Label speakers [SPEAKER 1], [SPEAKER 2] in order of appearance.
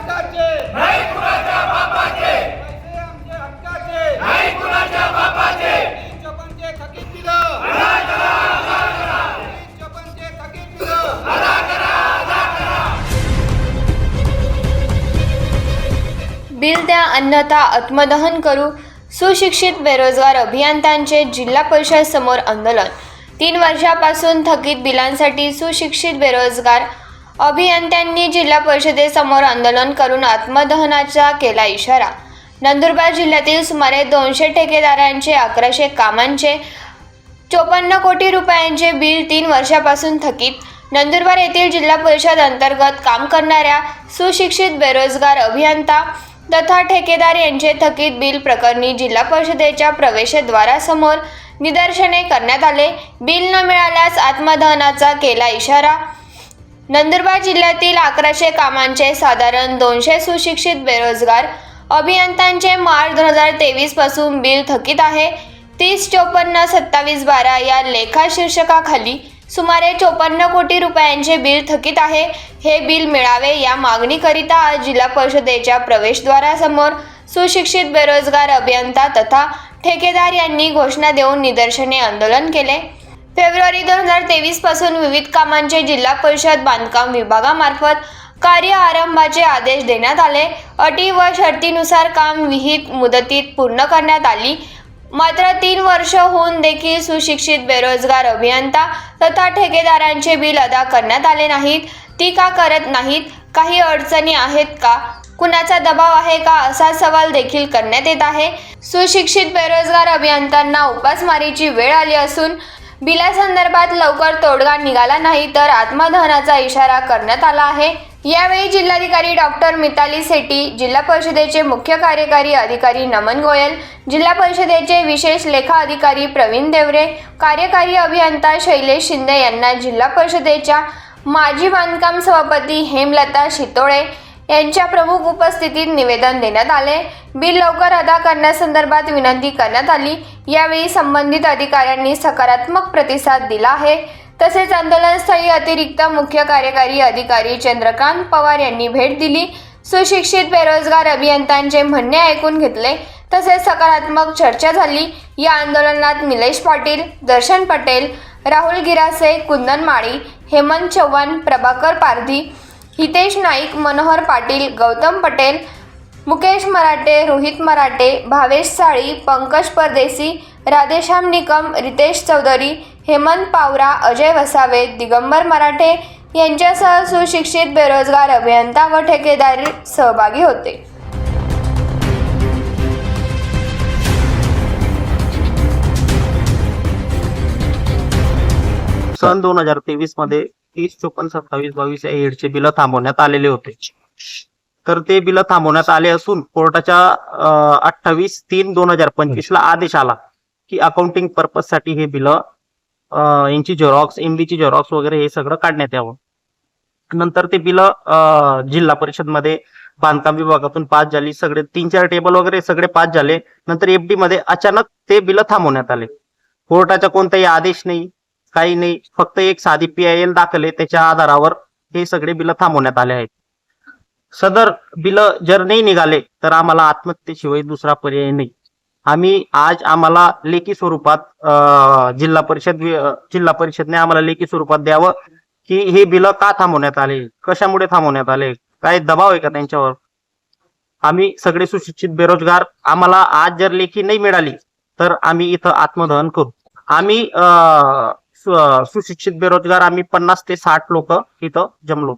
[SPEAKER 1] हक्काचे
[SPEAKER 2] नाही कुणाच्या बापाचे,
[SPEAKER 1] पैसे आमचे हक्काचे
[SPEAKER 2] नाही कुणाच्या बापाचे.
[SPEAKER 1] 54 थकीत बिलं,
[SPEAKER 2] अदा करा, अदा करा,
[SPEAKER 1] 54 थकीत बिलं.
[SPEAKER 2] अदा करा, अदा करा.
[SPEAKER 3] बिल द्या अन्यथा आत्मदहन करू. सुशिक्षित बेरोजगार अभियंत्यांचे जिल्हा परिषद समोर आंदोलन. 3 वर्षापासून थकीत बिलांसाठी सुशिक्षित बेरोजगार अभियंत्यांनी जिल्हा परिषदेसमोर आंदोलन करून आत्मदहनाचा केला इशारा. नंदुरबार जिल्ह्यातील सुमारे 200 ठेकेदारांचे 1100 कामांचे 54 कोटी रुपयांचे बिल 3 वर्षापासून थकीत. नंदुरबार येथील जिल्हा परिषद अंतर्गत काम करणाऱ्या सुशिक्षित बेरोजगार अभियंता तथा ठेकेदार यांचे थकीत बिल प्रकरणी जिल्हा परिषदेच्या प्रवेशद्वारासमोर निदर्शने करण्यात आले. बिल न मिळाल्यास आत्मदहनाचा केला इशारा. नंदुरबार जिल्ह्यातील 1100 कामांचे साधारण 200 सुशिक्षित बेरोजगार अभियंत्यांचे मार्च 2023 पासून बिल थकीत आहे. 30542712 या लेखा शीर्षकाखाली सुमारे 54 कोटी रुपयांचे बिल थकीत आहे. हे बिल मिळावे या मागणीकरिता आज जिल्हा परिषदेच्या प्रवेशद्वारासमोर सुशिक्षित बेरोजगार अभियंता तथा ठेकेदार यांनी घोषणा देऊन निदर्शने आंदोलन केले. फेब्रुवारी 2023 पासून विविध कामांचे जिल्हा परिषद बांधकाम विभागामार्फत कार्य आरंभाचे आदेश देण्यात आले. अटी व शर्तीनुसार काम विहित मुदतीत पूर्ण करण्यात आली. मात्र 3 वर्ष होऊन देखील सुशिक्षित बेरोजगार अभियंता तथा ठेकेदारांचे बिल अदा करण्यात आले नाहीत. ती का करत नाहीत? काही अडचणी आहेत का? कुणाचा दबाव आहे का असा सवाल देखील करण्यात येत आहे. सुशिक्षित बेरोजगार अभियंत्यांना उपासमारीची वेळ आली असून बिलासंदर्भात लवकर तोडगा निघाला नाही तर आत्मदहनाचा इशारा करण्यात आला आहे. यावेळी जिल्हाधिकारी डॉक्टर मिताली सेठी, जिल्हा परिषदेचे मुख्य कार्यकारी अधिकारी नमन गोयल, जिल्हा परिषदेचे विशेष लेखा अधिकारी प्रवीण देवरे, कार्यकारी अभियंता शैलेश शिंदे यांना जिल्हा परिषदेच्या माजी बांधकाम सभापती हेमलता शितोळे यांच्या प्रमुख उपस्थितीत निवेदन देण्यात आले. बिल लवकर अदा करण्यासंदर्भात विनंती करण्यात आली. यावेळी संबंधित अधिकाऱ्यांनी सकारात्मक प्रतिसाद दिला आहे. तसेच आंदोलनस्थळी अतिरिक्त मुख्य कार्यकारी अधिकारी चंद्रकांत पवार यांनी भेट दिली. सुशिक्षित बेरोजगार अभियंत्यांचे म्हणणे ऐकून घेतले. तसेच सकारात्मक चर्चा झाली. या आंदोलनात निलेश पाटील, दर्शन पटेल, राहुल गिरासे, कुंदन माळी, हेमंत चव्हाण, प्रभाकर पारधी, हितेश नाईक, मनोहर पाटील, गौतम पटेल, मुकेश मराठे, रोहित मराठे, भावेश साळी, पंकज परदेसी, राधेश्याम निकम, रितेश चौधरी, हेमंत पावरा, अजय वसावे, दिगंबर मराठे यांच्यासह सुशिक्षित बेरोजगार अभियंता व ठेकेदार सहभागी होते.
[SPEAKER 4] सन 2023 मध्ये 30, 54, 27, 22 या एडचे बिल थांबवण्यात आलेले होते. तर ते बिल थांबवण्यात आले असून कोर्टाच्या 28/3/2025 ला आदेश आला की अकाउंटिंग पर्पज साठी हे बिल यांची झेरॉक्स, एमबीची झेरॉक्स वगैरे हे सगळं काढण्यात यावं. नंतर ते बिल जिल्हा परिषद मध्ये बांधकाम विभागातून पास झाली. सगळे 3-4 टेबल वगैरे सगळे पास झाले. नंतर एफडी मध्ये अचानक ते बिल थांबवण्यात आले. कोर्टाचा कोणताही आदेश नाही, काही नाही, फक्त एक साधी PIL दाखल आहे, त्याच्या आधारावर हे सगळे बिल थांबवण्यात आले आहेत. सदर बिल जर नाही निघाले तर आम्हाला आत्महत्येशिवाय दुसरा पर्याय नाही. आम्हाला लेखी स्वरूपात जिल्हा परिषदने आम्हाला लेखी स्वरूपात द्यावं की हे बिल का थांबवण्यात आले, कशामुळे थांबवण्यात आले, काय दबाव आहे का त्यांच्यावर. आम्ही सगळे सुशिक्षित बेरोजगार, आम्हाला आज जर लेखी नाही मिळाली तर आम्ही इथं आत्मदहन करू. आम्ही सुशिक्षित बेरोजगार 50 ते 60 लोक इथं जमलो.